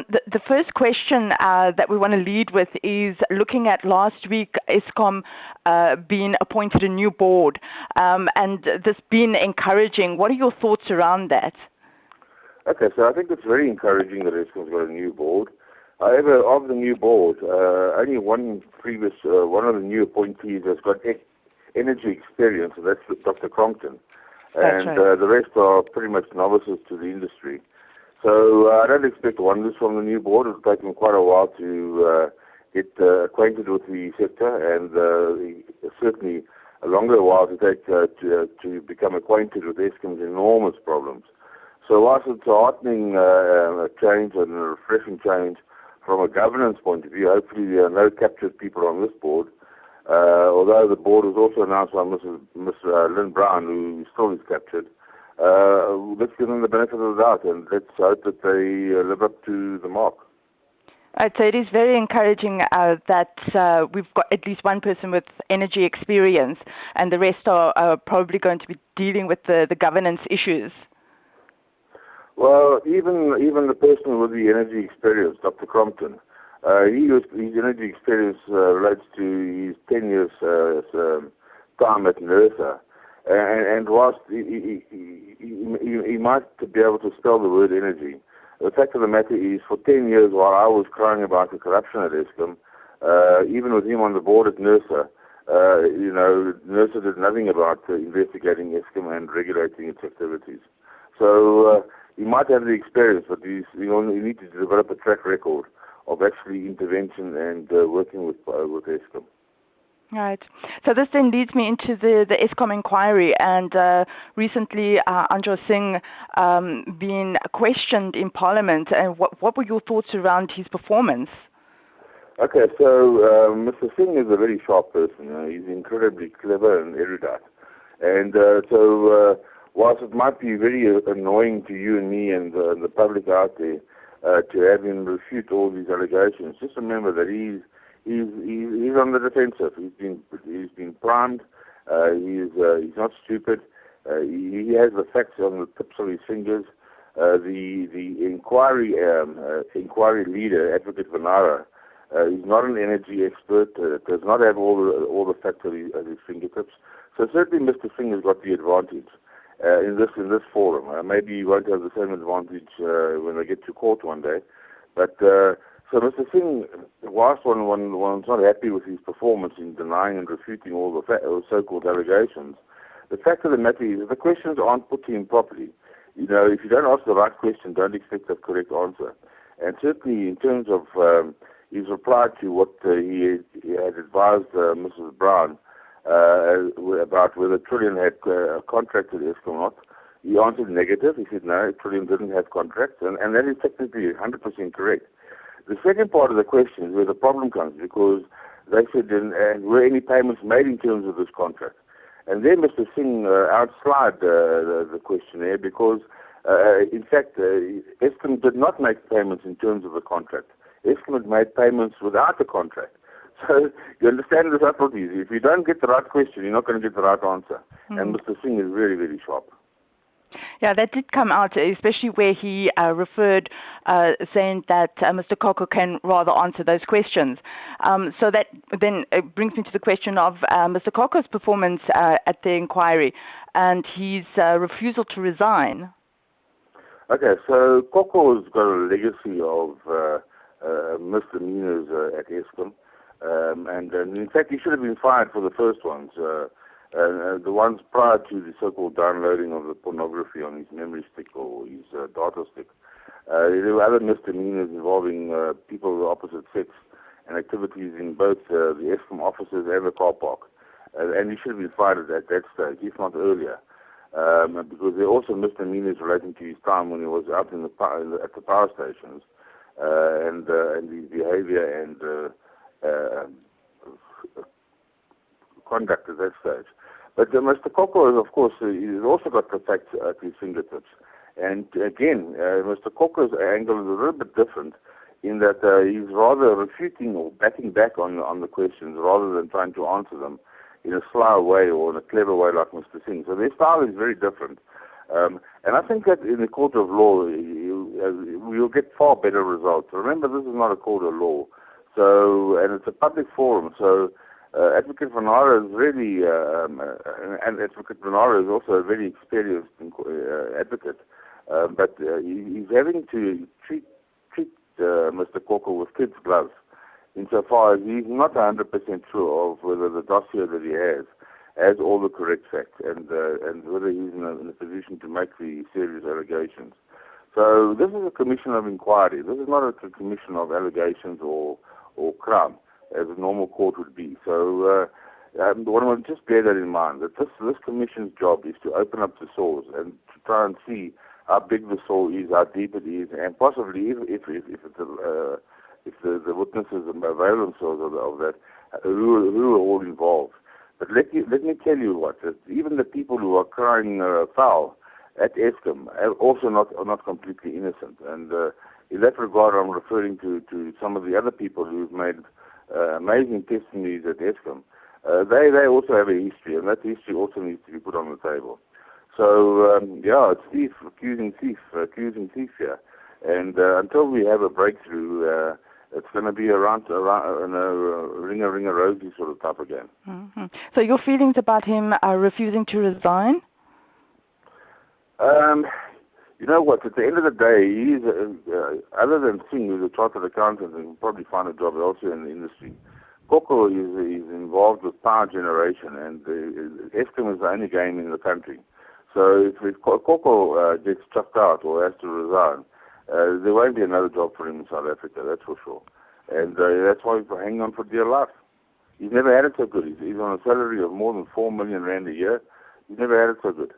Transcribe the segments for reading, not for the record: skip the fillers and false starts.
The first question that we want to lead with is looking at last week Eskom being appointed a new board and this being encouraging. What are your thoughts around that? Okay, so I think it's very encouraging that Eskom's got a new board. However, of the new board, only one of the new appointees has got energy experience, and that's Dr. Crompton. That's and right. the rest are pretty much novices to the industry. So I don't expect wonders from the new board. It'll take them quite a while to get acquainted with the sector, and certainly a longer while to take to become acquainted with Eskom's enormous problems. So whilst it's a heartening change and a refreshing change from a governance point of view, hopefully there are no captured people on this board, although the board was also announced by Ms. Lynn Brown, who still is captured. Let's give them the benefit of the doubt, and let's hope that they live up to the mark. I'd say it is very encouraging that we've got at least one person with energy experience, and the rest are probably going to be dealing with the governance issues. Well, even the person with the energy experience, Dr. Crompton, his energy experience relates to his 10 years time at NERSA. And whilst he might be able to spell the word energy, the fact of the matter is, for 10 years while I was crying about the corruption at Eskom, even with him on the board at NERSA, NERSA did nothing about investigating Eskom and regulating its activities. So he might have the experience, but you need to develop a track record of actually intervention and working with Eskom. Right. So this then leads me into the Eskom Inquiry, and recently Anjo Singh being questioned in Parliament. And what were your thoughts around his performance? Okay, so Mr. Singh is a very sharp person. He's incredibly clever and erudite. And so whilst it might be very annoying to you and me and the public out there to have him refute all these allegations, just remember that he's on the defensive. He's been primed. He's not stupid. He has the facts on the tips of his fingers. The inquiry leader, Advocate Vanara, is not an energy expert. Does not have all the facts at his fingertips. So certainly, Mr. Singh has got the advantage in this forum. Maybe he won't have the same advantage when they get to court one day, but. So Mr. Singh, whilst one's not happy with his performance in denying and refuting all the so-called allegations, the fact of the matter is that the questions aren't put to him properly. If you don't ask the right question, don't expect the correct answer. And certainly in terms of his reply to what he had advised Mrs. Brown about whether Trillian had contracted Eskom or not, he answered negative. He said no, Trillian didn't have contracts, and that is technically 100% correct. The second part of the question is where the problem comes, because they said, and were any payments made in terms of this contract? And then Mr. Singh outslid the questionnaire because, in fact, Eskom did not make payments in terms of the contract. Eskom had made payments without the contract. So you understand the subtleties. If you don't get the right question, you're not going to get the right answer. Mm-hmm. And Mr. Singh is very, very sharp. Yeah, that did come out, especially where he referred, saying that Mr. Koko can rather answer those questions. So that then brings me to the question of Mr. Koko's performance at the inquiry and his refusal to resign. Okay, so Koko's got a legacy of misdemeanors at Eskom, and in fact he should have been fired for the first ones. The ones prior to the so-called downloading of the pornography on his memory stick or his data stick. There were other misdemeanors involving people of the opposite sex and activities in both the Eskom offices and the car park. And he should have been fired at that stage, if not earlier, because there are also misdemeanors relating to his time when he was out at the power stations and his behavior and conduct at that stage. But Mr. Koko, of course, he's also got the facts at his fingertips. And again, Mr. Koko's angle is a little bit different in that he's rather refuting or backing back on the questions rather than trying to answer them in a sly way or in a clever way like Mr. Singh. So their style is very different. And I think that in the court of law, we'll get far better results. Remember, this is not a court of law, so, and it's a public forum, so Advocate Van Zyl is really, and Advocate Van Zyl is also a very experienced advocate, but he's having to treat Mr. Koko with kid's gloves, insofar as he's not 100% sure of whether the dossier that he has all the correct facts, and whether he's in a position to make the serious allegations. So this is a commission of inquiry. This is not a commission of allegations or crime, as a normal court would be. So one would just bear that in mind, that this commission's job is to open up the sores and to try and see how big the sore is, how deep it is, and possibly if the witnesses avail themselves of that, who are all involved. But let me tell you what, that even the people who are crying foul at Eskom are also not completely innocent. And in that regard, I'm referring to some of the other people who've made amazing testimonies at Eskom. They also have a history, and that history also needs to be put on the table. So, yeah, it's thief accusing thief here. And until we have a breakthrough, it's going to be around ring-a-rosy sort of type again. Mm-hmm. So your feelings about him refusing to resign? You know what, at the end of the day, he's, other than Singh, who's a chartered accountant and will probably find a job elsewhere in the industry, Koko is involved with power generation, and Eskom is the only game in the country. So if Koko gets chucked out or has to resign, there won't be another job for him in South Africa, that's for sure. And that's why he's hanging on for dear life. He's never had it so good. He's on a salary of more than 4 million rand a year. He's never had it so good.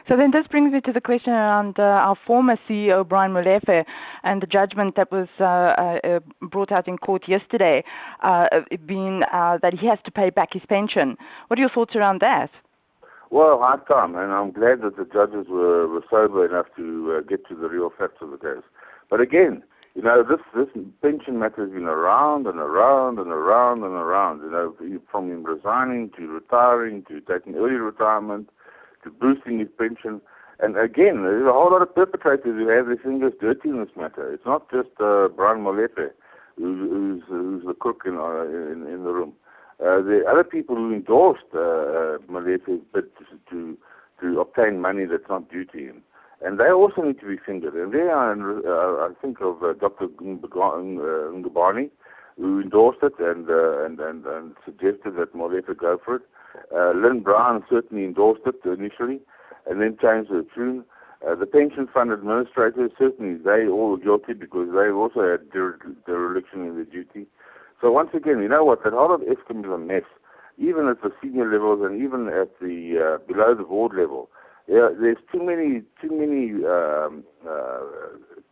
So then this brings me to the question around our former CEO, Brian Molefe, and the judgment that was brought out in court yesterday, being that he has to pay back his pension. What are your thoughts around that? Well, hard time, and I'm glad that the judges were sober enough to get to the real facts of the case. But again, you know, this pension matter has been around and around and around and around, you know, from him resigning to retiring to taking early retirement to boosting his pension. And again, there's a whole lot of perpetrators who have their fingers dirty in this matter. It's not just Brian Molefe who's the crook in the room. The other people who endorsed Molefe's bid to obtain money that's not due to him, and they also need to be fingered. And there I think of Dr. Ngubani, who endorsed it and suggested that Molefe go for it. Lynn Brown certainly endorsed it initially, and then changed the tune. The pension fund administrators, certainly they all were guilty because they also had dereliction in their duty. So once again, you know what, that whole of Eskom is a mess, even at the senior levels and even at the below the board level. Yeah, there's too many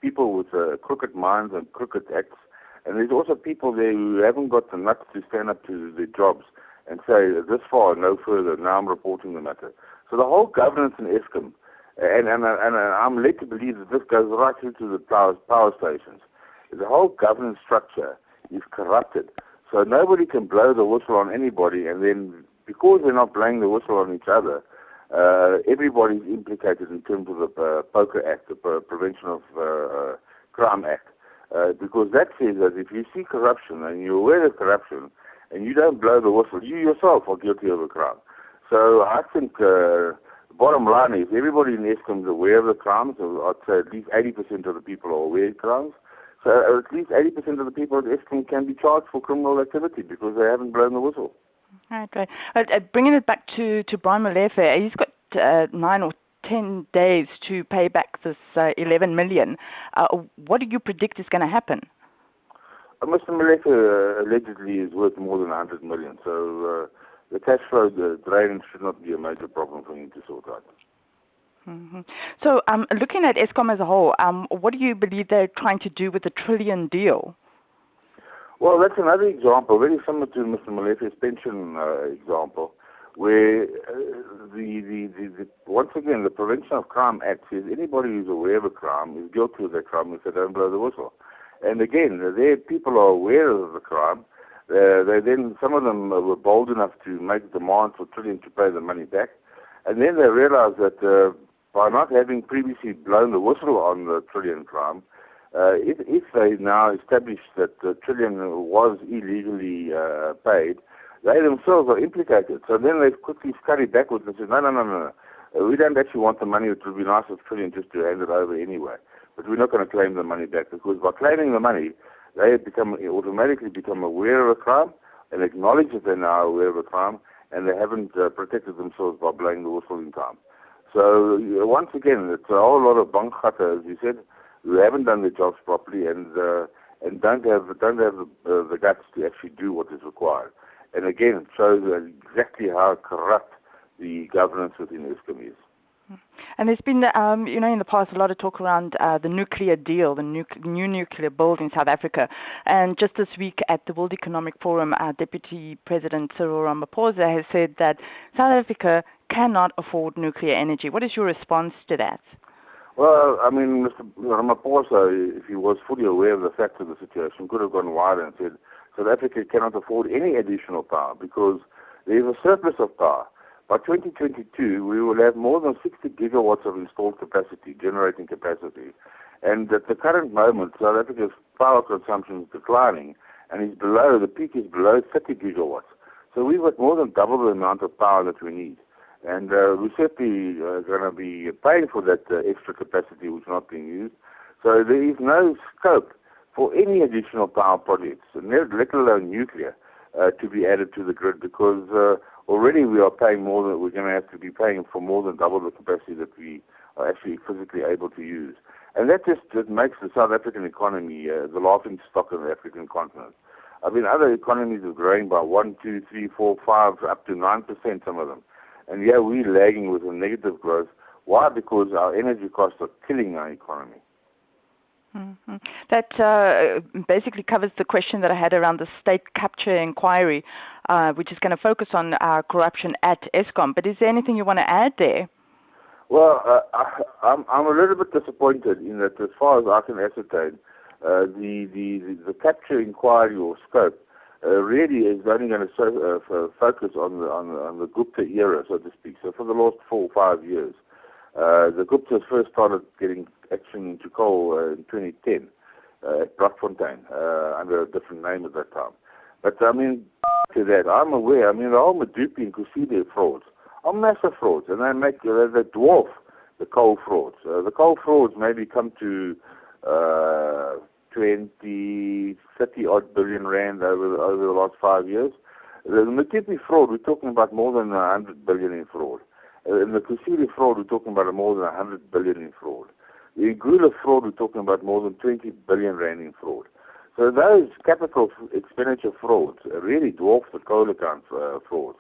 people with crooked minds and crooked acts, and there's also people there who haven't got the nuts to stand up to their jobs and say, this far, no further, now I'm reporting the matter. So the whole governance in Eskom, and I'm led to believe that this goes right into the power stations, the whole governance structure is corrupted. So nobody can blow the whistle on anybody, and then because they're not blowing the whistle on each other, everybody's implicated in terms of the POCA Act, the Prevention of Crime Act, because that says that if you see corruption and you're aware of corruption and you don't blow the whistle, you yourself are guilty of a crime. So I think the bottom line is everybody in Eskom is aware of the crimes. So I'd say at least 80% of the people are aware of crimes. So at least 80% of the people at Eskom can be charged for criminal activity because they haven't blown the whistle. Okay. Bringing it back to Brian Molefe, he's got 9 or 10 days to pay back this 11 million. What do you predict is going to happen? Mr. Molefe allegedly is worth more than 100 million. So the cash flow drain should not be a major problem for him to sort out. Mm-hmm. So looking at Eskom as a whole, what do you believe they're trying to do with the trillion deal? Well, that's another example, very similar to Mr. Molefe's pension example, where once again, the Prevention of Crime Act says anybody who's aware of a crime is guilty of that crime if they don't blow the whistle. And again, there people are aware of the crime. Some of them were bold enough to make demands for trillion to pay the money back. And then they realized that by not having previously blown the whistle on the Trillion crime, if they now establish that the Trillion was illegally paid, they themselves are implicated. So then they quickly scurry backwards and say, no. We don't actually want the money. It would be nice if Trillion just to hand it over anyway. But we're not going to claim the money back, because by claiming the money, they have automatically become aware of a crime and acknowledge that they're now aware of a crime, and they haven't protected themselves by blowing the whistle in time. So once again, it's a whole lot of bankgatte, as you said, who haven't done their jobs properly and don't have the guts to actually do what is required. And again, it shows exactly how corrupt the governance within Eskom is. And there's been, in the past, a lot of talk around the nuclear deal, the new nuclear build in South Africa. And just this week at the World Economic Forum, Deputy President Cyril Ramaphosa has said that South Africa cannot afford nuclear energy. What is your response to that? Well, I mean, Mr. Ramaphosa, if he was fully aware of the fact of the situation, could have gone wider and said South Africa cannot afford any additional power because there is a surplus of power. By 2022, we will have more than 60 gigawatts of installed capacity, generating capacity. And at the current moment, South Africa's power consumption is declining, and the peak is below 30 gigawatts. So we've got more than double the amount of power that we need. And we're certainly going to be paying for that extra capacity which is not being used. So there is no scope for any additional power projects, let alone nuclear, to be added to the grid, because already we are paying more than we're going to have to be paying for more than double the capacity that we are actually physically able to use. And that just makes the South African economy the laughing stock of the African continent. I mean, other economies are growing by 1, 2, 3, 4, 5, up to 9%, some of them. And yeah, we're lagging with a negative growth. Why? Because our energy costs are killing our economy. Mm-hmm. That basically covers the question that I had around the state capture inquiry, which is going to focus on corruption at Eskom. But is there anything you want to add there? Well, I'm a little bit disappointed in that, as far as I can ascertain, the capture inquiry or scope really is only going to focus on the Gupta era, so to speak. So for the last 4 or 5 years. The Guptas first started getting action into coal in 2010 at Bloemfontein under a different name at that time. But I mean, to that, I'm aware. I mean, the whole Modupi and Kusile frauds are massive frauds, and they dwarf the coal frauds. The coal frauds maybe come to 20, 30 odd billion rand over the last 5 years. The Modupi fraud, we're talking about more than 100 billion in fraud. In the Kusile fraud, we're talking about more than 100 billion in fraud. The Ngula fraud, we're talking about more than 20 billion rand in fraud. So those capital expenditure frauds really dwarf the coal account frauds.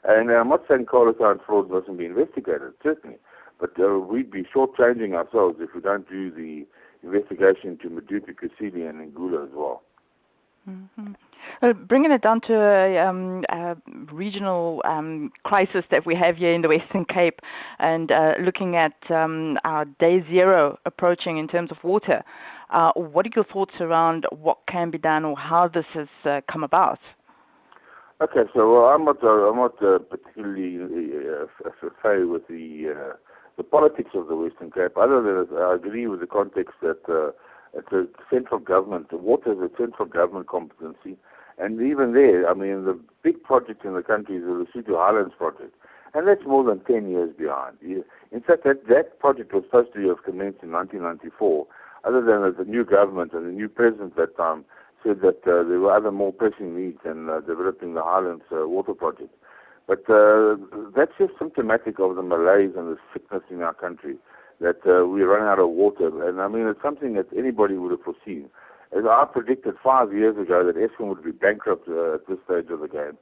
And I'm not saying coal account fraud mustn't be investigated, certainly, but we'd be shortchanging ourselves if we don't do the investigation into Modupi, Kusile, and Ngula as well. Mm-hmm. Bringing it down to a regional crisis that we have here in the Western Cape, and looking at our day zero approaching in terms of water, what are your thoughts around what can be done or how this has come about? Okay, so I'm not particularly familiar with the politics of the Western Cape, other than I agree with the context that it's a central government. The water is a central government competency. And even there, I mean, the big project in the country is the Lesotho Highlands project. And that's more than 10 years behind. In fact, that project was supposed to have commenced in 1994, other than that the new government and the new president at that time said that there were other more pressing needs in developing the Highlands water project. But that's just symptomatic of the malaise and the sickness in our country, that we run out of water. And I mean, it's something that anybody would have foreseen. As I predicted 5 years ago that Eskom would be bankrupt at this stage of the game,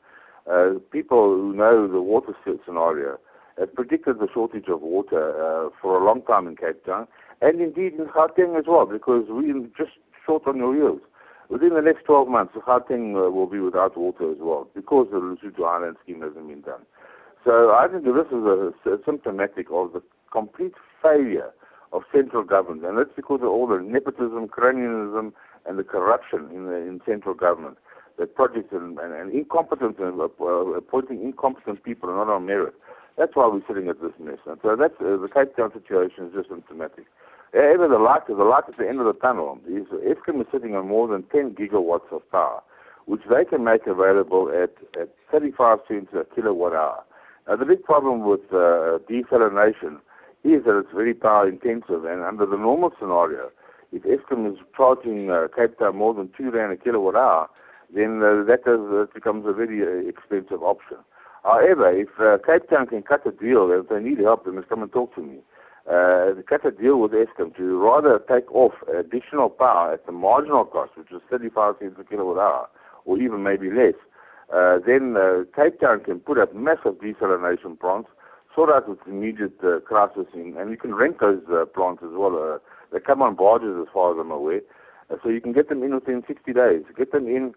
people who know the water scenario have predicted the shortage of water for a long time in Cape Town, and indeed in Gauteng as well, because we're just short on your wheels. Within the next 12 months, Gauteng will be without water as well, because the Lesotho Highlands scheme hasn't been done. So I think this is symptomatic of the complete failure of central government, and that's because of all the nepotism, cronyism, and the corruption in central government. The projects and incompetence and appointing incompetent people are not on merit. That's why we're sitting at this mess. And so that's the Cape Town situation is just symptomatic. However, the light at the end of the tunnel is Eskom is sitting on more than 10 gigawatts of power, which they can make available at 35 cents a kilowatt hour. Now, the big problem with desalination is that it's very power intensive, and under the normal scenario, if Eskom is charging Cape Town more than 2 rand a kilowatt hour, then that becomes a very expensive option. However, if Cape Town can cut a deal, if they need help, they must come and talk to me. Cut a deal with Eskom to rather take off additional power at the marginal cost, which is 35 cents a kilowatt hour, or even maybe less. Then Cape Town can put up massive desalination plants, sort out its immediate crisis, and you can rent those plants as well. They come on barges as far as I'm aware, so you can get them in within 60 days. Get them in,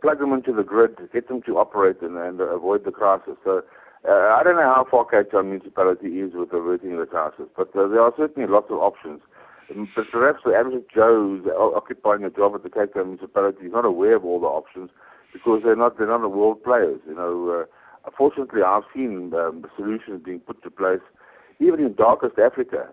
plug them into the grid, get them to operate and avoid the crisis. So I don't know how far Cape Town municipality is with averting the crisis, but there are certainly lots of options. But perhaps the average Joe who's occupying a job at the Cape Town municipality is not aware of all the options because they're not the world players. Fortunately, I've seen solutions being put to place, even in darkest Africa.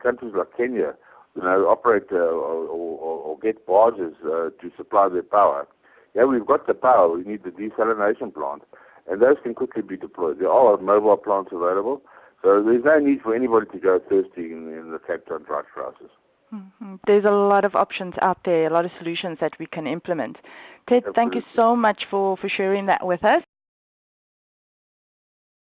Countries like Kenya, operate or get barges to supply their power. Yeah, we've got the power. We need the desalination plant, and those can quickly be deployed. There are mobile plants available, so there's no need for anybody to go thirsty in the Cape Town drought crisis. Mm-hmm. There's a lot of options out there, a lot of solutions that we can implement. Ted, Absolutely. thank you so much for sharing that with us.